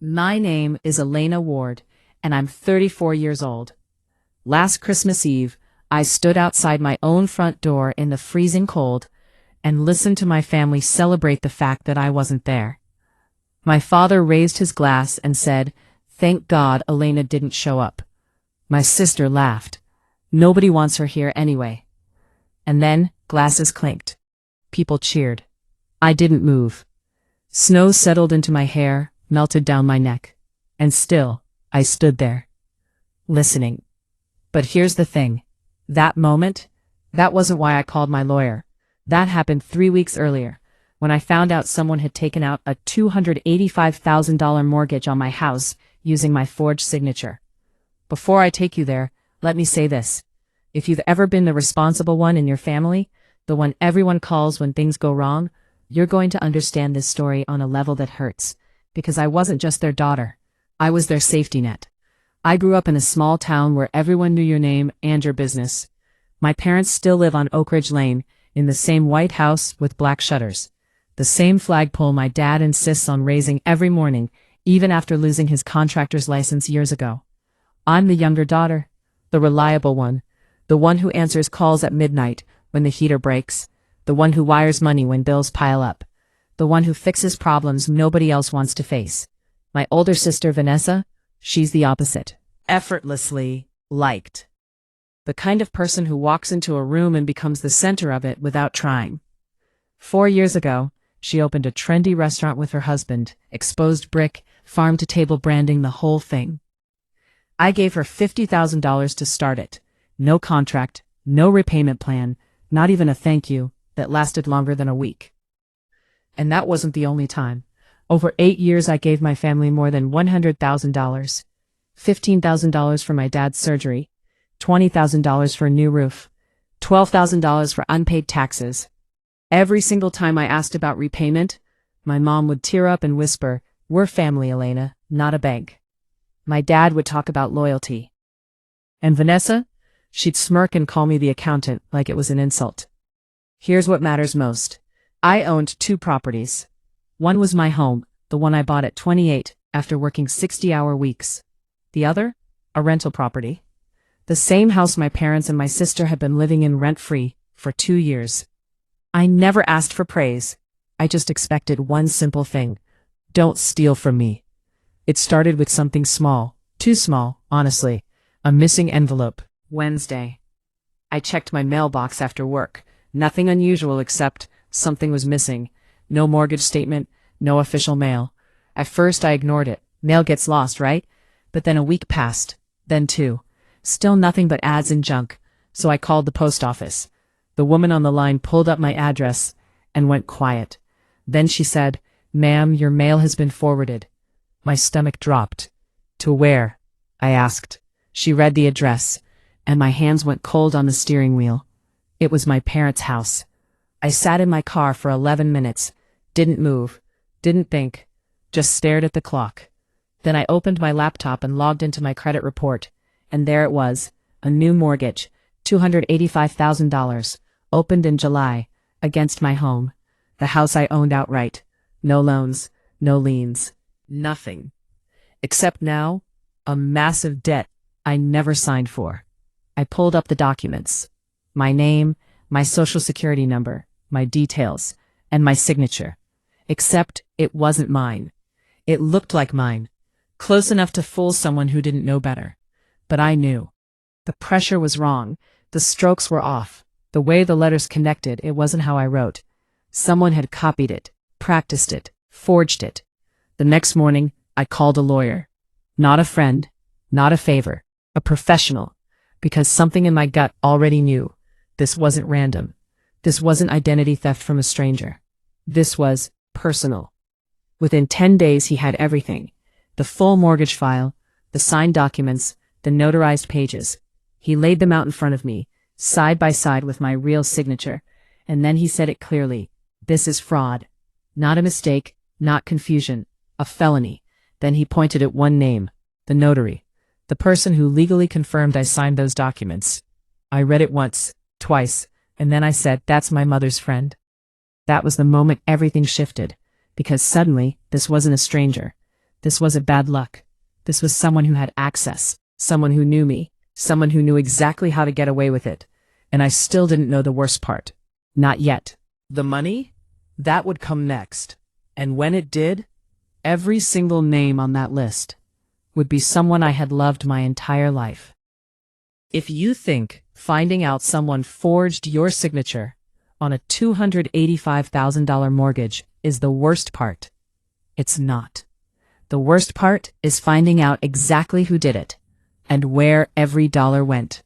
My name is Elena Ward, and I'm 34 years old. Last Christmas Eve, I stood outside my own front door in the freezing cold and listened to my family celebrate the fact that I wasn't there. My father raised his glass and said, "Thank God Elena didn't show up." My sister laughed. "Nobody wants her here anyway." And then, glasses clinked. People cheered. I didn't move. Snow settled into my hair, melted down my neck. And still, I stood there, listening. But here's the thing. That moment, that wasn't why I called my lawyer. That happened 3 weeks earlier, when I found out someone had taken out a $285,000 mortgage on my house using my forged signature. Before I take you there, let me say this. If you've ever been the responsible one in your family, the one everyone calls when things go wrong, you're going to understand this story on a level that hurts. Because I wasn't just their daughter. I was their safety net. I grew up in a small town where everyone knew your name and your business. My parents still live on Oak Ridge Lane, in the same white house with black shutters. The same flagpole my dad insists on raising every morning, even after losing his contractor's license years ago. I'm the younger daughter, the reliable one, the one who answers calls at midnight when the heater breaks, the one who wires money when bills pile up, the one who fixes problems nobody else wants to face. My older sister Vanessa, she's the opposite. Effortlessly liked. The kind of person who walks into a room and becomes the center of it without trying. 4 years ago, she opened a trendy restaurant with her husband, exposed brick, farm-to-table branding, the whole thing. I gave her $50,000 to start it. No contract, no repayment plan, not even a thank you that lasted longer than a week. And that wasn't the only time. Over 8 years I gave my family more than $100,000. $15,000 for my dad's surgery, $20,000 for a new roof, $12,000 for unpaid taxes. Every single time I asked about repayment, my mom would tear up and whisper, "We're family, Elena, not a bank." My dad would talk about loyalty. And Vanessa? She'd smirk and call me the accountant like it was an insult. Here's what matters most. I owned 2 properties. One was my home, the one I bought at 28 after working 60-hour weeks. The other? A rental property. The same house my parents and my sister had been living in rent-free for 2 years. I never asked for praise. I just expected one simple thing. Don't steal from me. It started with something small, too small, honestly. A missing envelope. Wednesday. I checked my mailbox after work. Nothing unusual except something was missing. No mortgage statement, no official mail. At first I ignored it. Mail gets lost, right? But then a week passed. Then 2. Still nothing but ads and junk. So I called the post office. The woman on the line pulled up my address and went quiet. Then she said, "Ma'am, your mail has been forwarded." My stomach dropped. "To where?" I asked. She read the address, and my hands went cold on the steering wheel. It was my parents' house. I sat in my car for 11 minutes, didn't move, didn't think, just stared at the clock. Then I opened my laptop and logged into my credit report, and there it was, a new mortgage, $285,000, opened in July, against my home, the house I owned outright. No loans, no liens, nothing. Except now, a massive debt I never signed for. I pulled up the documents. My name, my social security number, my details, and my signature. Except it wasn't mine. It looked like mine. Close enough to fool someone who didn't know better. But I knew. The pressure was wrong. The strokes were off. The way the letters connected, it wasn't how I wrote. Someone had copied it, practiced it, forged it. The next morning, I called a lawyer. Not a friend, not a favor, a professional. Because something in my gut already knew. This wasn't random. This wasn't identity theft from a stranger. This was personal. Within 10 days he had everything. The full mortgage file, the signed documents, the notarized pages. He laid them out in front of me, side by side with my real signature, and then he said it clearly. This is fraud. Not a mistake, not confusion, a felony. Then he pointed at one name, the notary, the person who legally confirmed I signed those documents. I read it once, twice, and then I said, "That's my mother's friend." That was the moment everything shifted, because suddenly, this wasn't a stranger. This wasn't bad luck. This was someone who had access, someone who knew me, someone who knew exactly how to get away with it. And I still didn't know the worst part. Not yet. The money? That would come next. And when it did, every single name on that list would be someone I had loved my entire life. If you think finding out someone forged your signature on a $285,000 mortgage is the worst part, it's not. The worst part is finding out exactly who did it and where every dollar went.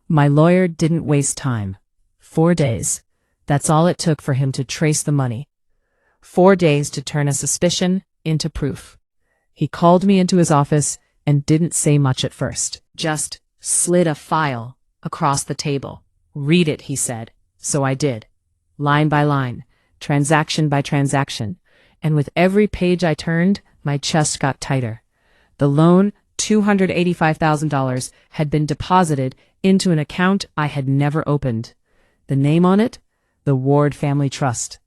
My lawyer didn't waste time. 4 days. That's all it took for him to trace the money. 4 days to turn a suspicion into proof. He called me into his office and didn't say much at first. Just slid a file across the table. "Read it," he said. So I did. Line by line, transaction by transaction. And with every page I turned, my chest got tighter. The loan, $285,000, had been deposited into an account I had never opened. The name on it? The Ward Family Trust.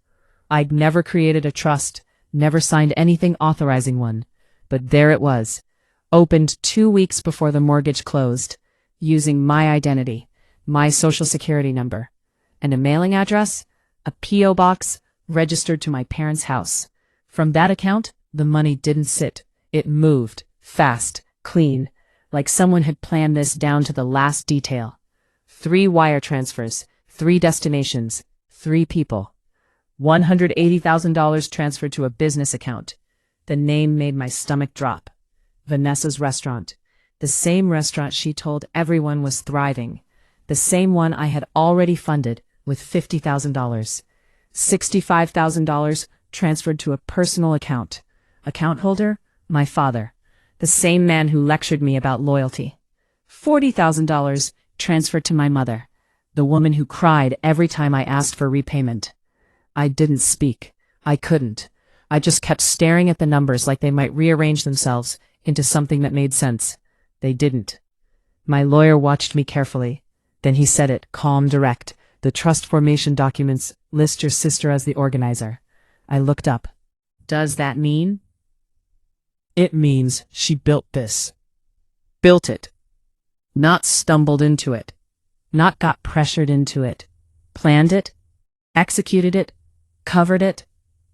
I'd never created a trust, never signed anything authorizing one. But there it was, opened 2 weeks before the mortgage closed, using my identity, my social security number, and a mailing address, a P.O. box registered to my parents' house. From that account, the money didn't sit. It moved, fast, clean, like someone had planned this down to the last detail. 3 wire transfers, 3 destinations, 3 people. $180,000 transferred to a business account. The name made my stomach drop. Vanessa's restaurant. The same restaurant she told everyone was thriving. The same one I had already funded with $50,000. $65,000 transferred to a personal account. Account holder? My father. The same man who lectured me about loyalty. $40,000 transferred to my mother, the woman who cried every time I asked for repayment. I didn't speak. I couldn't. I just kept staring at the numbers like they might rearrange themselves into something that made sense. They didn't. My lawyer watched me carefully. Then he said it, calm, direct. "The trust formation documents list your sister as the organizer." I looked up. Does that mean? It means she built this. Built it. Not stumbled into it. Not got pressured into it. Planned it. Executed it. Covered it.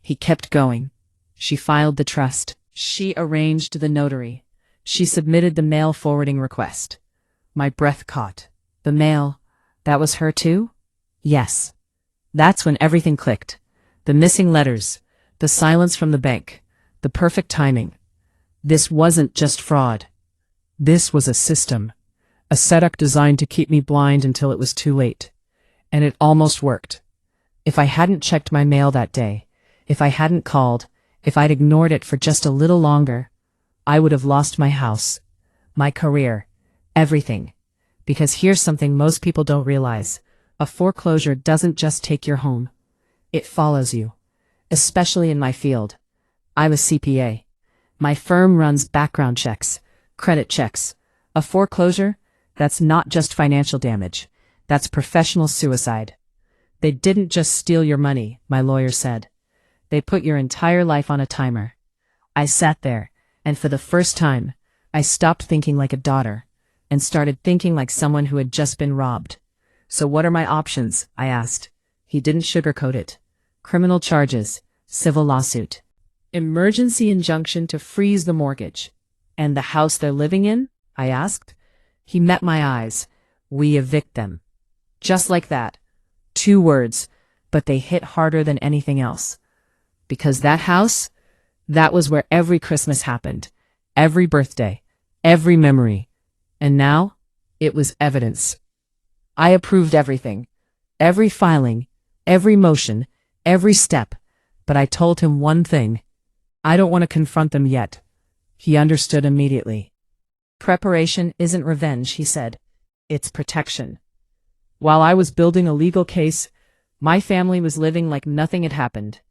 He kept going. She filed the trust. She arranged the notary. She submitted the mail forwarding request. My breath caught. The mail, that was her too? Yes. That's when everything clicked. The missing letters, the silence from the bank, the perfect timing. This wasn't just fraud. This was a system. A setup designed to keep me blind until it was too late. And it almost worked. If I hadn't checked my mail that day, if I hadn't called, if I'd ignored it for just a little longer, I would have lost my house, my career, everything. Because here's something most people don't realize. A foreclosure doesn't just take your home. It follows you. Especially in my field. I'm a CPA. My firm runs background checks, credit checks. A foreclosure? That's not just financial damage. That's professional suicide. They didn't just steal your money, my lawyer said. They put your entire life on a timer. I sat there, and for the first time, I stopped thinking like a daughter, and started thinking like someone who had just been robbed. "So what are my options?" I asked. He didn't sugarcoat it. Criminal charges, civil lawsuit, emergency injunction to freeze the mortgage. "And the house they're living in?" I asked. He met my eyes. "We evict them." Just like that. 2 words, but they hit harder than anything else. Because that house, that was where every Christmas happened, every birthday, every memory. And now, it was evidence. I approved everything, every filing, every motion, every step, but I told him one thing. I don't want to confront them yet. He understood immediately. Preparation isn't revenge, he said. It's protection. While I was building a legal case, my family was living like nothing had happened.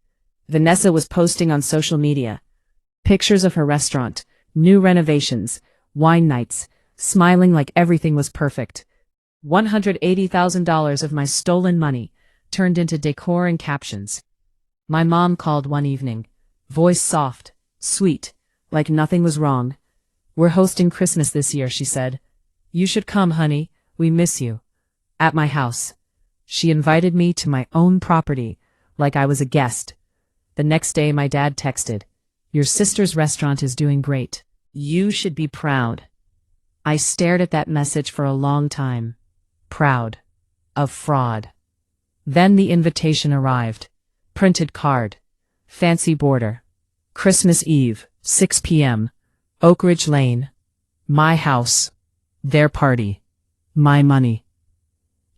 Vanessa was posting on social media pictures of her restaurant, new renovations, wine nights, smiling like everything was perfect. $180,000 of my stolen money turned into decor and captions. My mom called one evening, voice soft, sweet, like nothing was wrong. "We're hosting Christmas this year," she said. "You should come, honey. We miss you." At my house. She invited me to my own property, like I was a guest. The next day my dad texted, "Your sister's restaurant is doing great. You should be proud." I stared at that message for a long time. Proud. Of fraud. Then the invitation arrived. Printed card. Fancy border. Christmas Eve, 6 p.m. Oak Ridge Lane. My house. Their party. My money.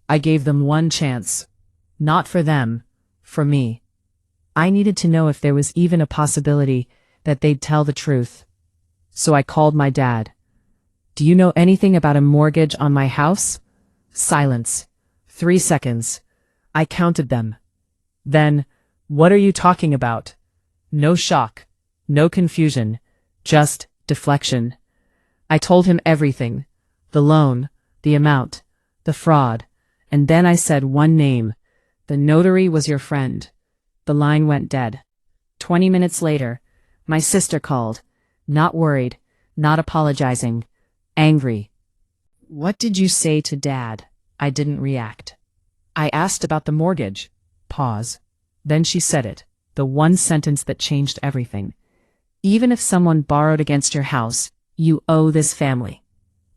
I gave them one chance. Not for them. For me. I needed to know if there was even a possibility that they'd tell the truth. So I called my dad. "Do you know anything about a mortgage on my house?" Silence. 3 seconds. I counted them. Then, "What are you talking about?" No shock. No confusion. Just deflection. I told him everything. The loan, the amount, the fraud. And then I said one name. "The notary was your friend." The line went dead. 20 minutes later, my sister called. Not worried. Not apologizing. Angry. "What did you say to Dad?" I didn't react. "I asked about the mortgage." Pause. Then she said it. The one sentence that changed everything. "Even if someone borrowed against your house, you owe this family."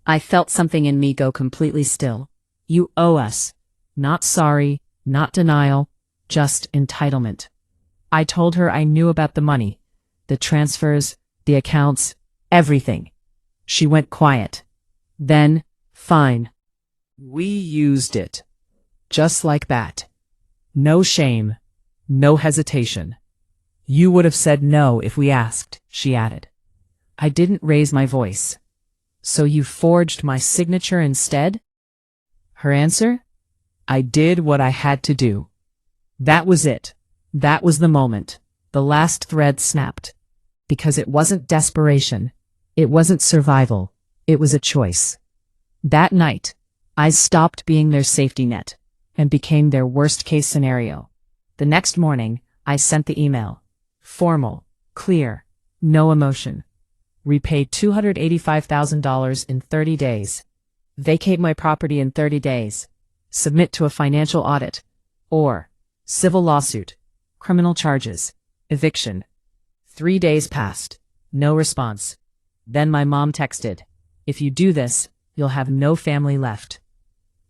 I felt something in me go completely still. You owe us. Not sorry, not denial, just entitlement. I told her I knew about the money, the transfers, the accounts, everything. She went quiet. Then, "Fine. We used it." Just like that. No shame. No hesitation. "You would have said no if we asked," she added. I didn't raise my voice. "So you forged my signature instead?" Her answer? "I did what I had to do." That was it. That was the moment. The last thread snapped. Because it wasn't desperation. It wasn't survival. It was a choice. That night, I stopped being their safety net and became their worst-case scenario. The next morning, I sent the email. Formal, clear, no emotion. Repay $285,000 in 30 days. Vacate my property in 30 days. Submit to a financial audit. Or, civil lawsuit, criminal charges, eviction. 3 days passed. No response. Then my mom texted, "If you do this, you'll have no family left."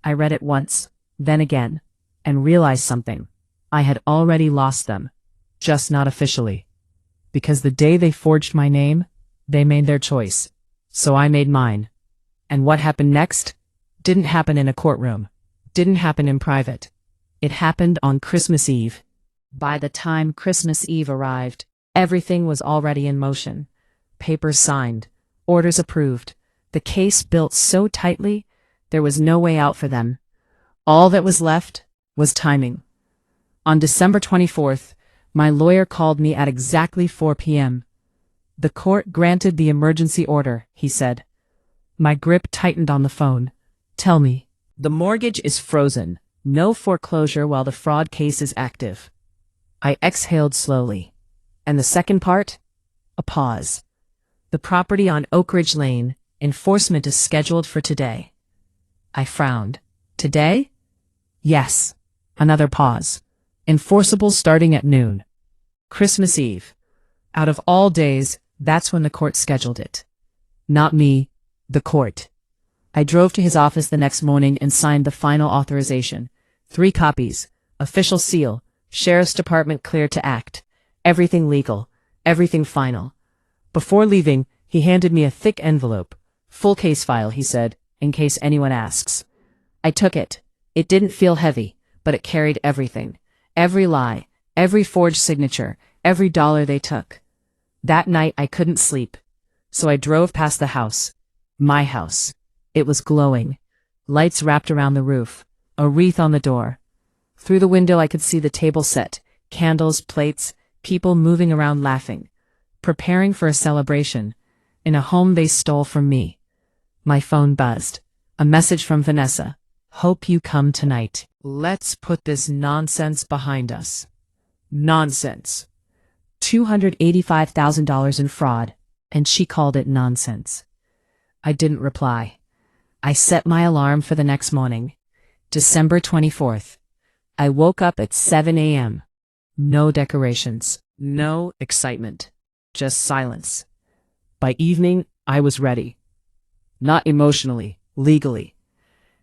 I read it once, then again, and realized something. I had already lost them. Just not officially. Because the day they forged my name, they made their choice. So I made mine. And what happened next? Didn't happen in a courtroom. Didn't happen in private. It happened on Christmas Eve. By the time Christmas Eve arrived, everything was already in motion. Papers signed. Orders approved. The case built so tightly, there was no way out for them. All that was left was timing. On December 24th, my lawyer called me at exactly 4 p.m. "The court granted the emergency order," he said. My grip tightened on the phone. "Tell me." "The mortgage is frozen. No foreclosure while the fraud case is active." I exhaled slowly. "And the second part?" A pause. "The property on Oak Ridge Lane, enforcement is scheduled for today." I frowned. "Today?" "Yes." Another pause. "Enforceable starting at noon." Christmas Eve. Out of all days, that's when the court scheduled it. Not me, the court. I drove to his office the next morning and signed the final authorization. 3 copies, official seal, sheriff's department cleared to act. Everything legal, everything final. Before leaving, he handed me a thick envelope. "Full case file," he said, "in case anyone asks." I took it. It didn't feel heavy, but it carried everything. Every lie, every forged signature, every dollar they took. That night I couldn't sleep. So I drove past the house. My house. It was glowing. Lights wrapped around the roof. A wreath on the door. Through the window I could see the table set. Candles, plates, people moving around laughing. Preparing for a celebration. In a home they stole from me. My phone buzzed. A message from Vanessa. "Hope you come tonight. Let's put this nonsense behind us." Nonsense. $285,000 in fraud. and she called it nonsense. I didn't reply. I set my alarm for the next morning. December 24th. I woke up at 7 a.m. No decorations, no excitement, just silence. By evening, I was ready. Not emotionally, legally.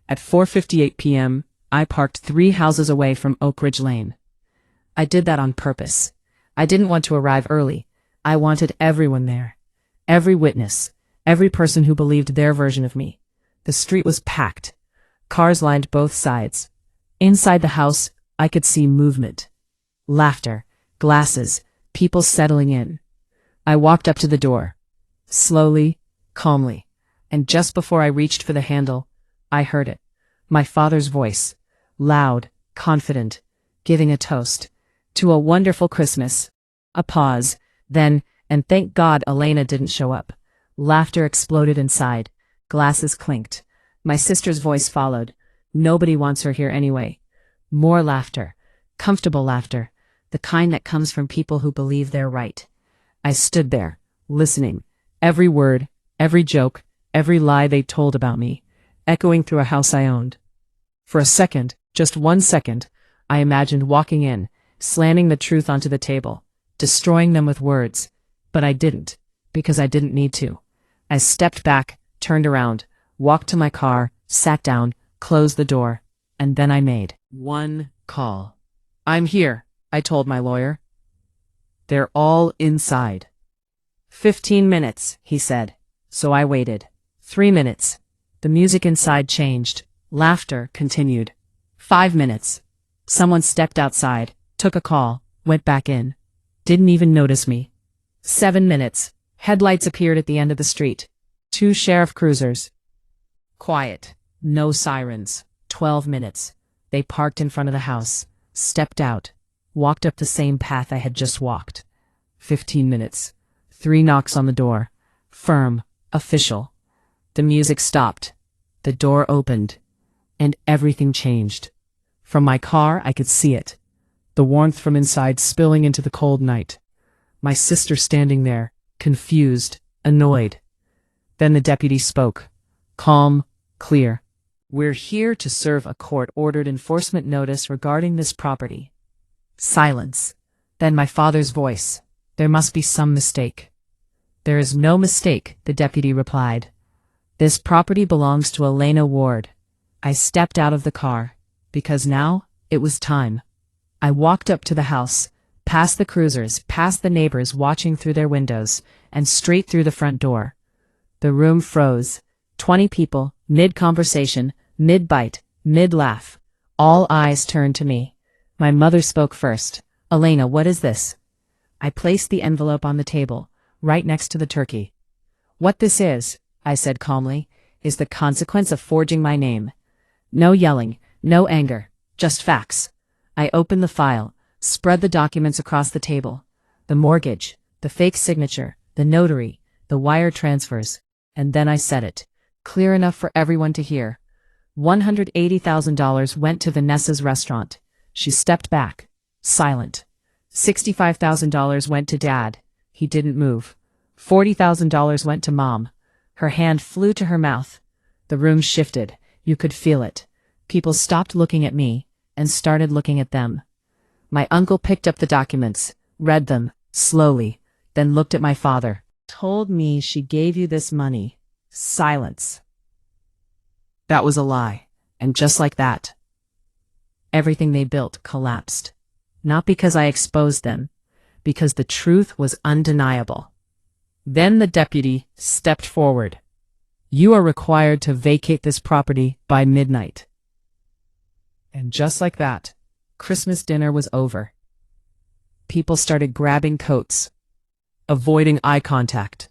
At 4:58 p.m., I parked 3 houses away from Oak Ridge Lane. I did that on purpose. I didn't want to arrive early. I wanted everyone there. Every witness, every person who believed their version of me. The street was packed. Cars lined both sides. Inside the house, I could see movement. Laughter, glasses, people settling in. I walked up to the door. Slowly, calmly. And just before I reached for the handle, I heard it. My father's voice. Loud, confident, giving a toast. To a wonderful Christmas. A pause. Then, and thank God Elena didn't show up. Laughter exploded inside. Glasses clinked. My sister's voice followed. Nobody wants her here anyway. More laughter. Comfortable laughter. The kind that comes from people who believe they're right. I stood there, listening. Every word, every joke, every lie they told about me, echoing through a house I owned. For a second, just 1 second, I imagined walking in, slanting the truth onto the table, destroying them with words. But I didn't, because I didn't need to. I stepped back, turned around, walked to my car, sat down, closed the door, and then I made one call. I'm here, I told my lawyer. They're all inside. 15 minutes, he said. So I waited. 3 minutes. The music inside changed. Laughter continued. 5 minutes. Someone stepped outside, took a call, went back in. Didn't even notice me. 7 minutes. Headlights appeared at the end of the street. 2 sheriff cruisers. Quiet. No sirens. 12 minutes. They parked in front of the house, stepped out, walked up the same path I had just walked. 15 minutes. 3 knocks on the door. Firm. Official. The music stopped. The door opened. And everything changed. From my car, I could see it. The warmth from inside spilling into the cold night. My sister standing there, confused, annoyed. Then the deputy spoke. Calm, clear. We're here to serve a court-ordered enforcement notice regarding this property. Silence. Then my father's voice. There must be some mistake. There is no mistake, the deputy replied. This property belongs to Elena Ward. I stepped out of the car, because now it was time. I walked up to the house, past the cruisers, past the neighbors watching through their windows, and straight through the front door. The room froze. 20 people, mid-conversation, mid-bite, mid-laugh. All eyes turned to me. My mother spoke first. Elena, what is this? I placed the envelope on the table, right next to the turkey. What this is, I said calmly, is the consequence of forging my name. No yelling, no anger, just facts. I opened the file, spread the documents across the table. The mortgage, the fake signature, the notary, the wire transfers, and then I said it, clear enough for everyone to hear. $180,000 went to Vanessa's restaurant. She stepped back, silent. $65,000 went to Dad. He didn't move. $40,000 went to Mom. Her hand flew to her mouth. The room shifted. You could feel it. People stopped looking at me and started looking at them. My uncle picked up the documents, read them, slowly, then looked at my father. Told me she gave you this money. Silence. That was a lie. And just like that, everything they built collapsed. Not because I exposed them, because the truth was undeniable. Then the deputy stepped forward. You are required to vacate this property by midnight. And just like that, Christmas dinner was over. People started grabbing coats, avoiding eye contact,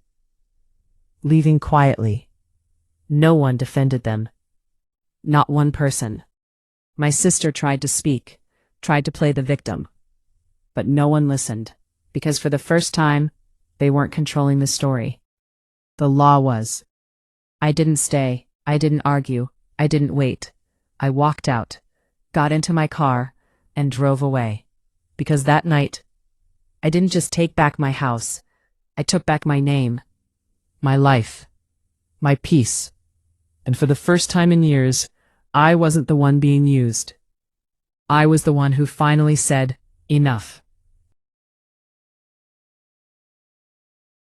leaving quietly. No one defended them. Not one person. My sister tried to speak, tried to play the victim. But no one listened, because for the first time, they weren't controlling the story. The law was. I didn't stay, I didn't argue, I didn't wait. I walked out, got into my car, and drove away. Because that night, I didn't just take back my house, I took back my name, my life, my peace. And for the first time in years, I wasn't the one being used. I was the one who finally said, enough.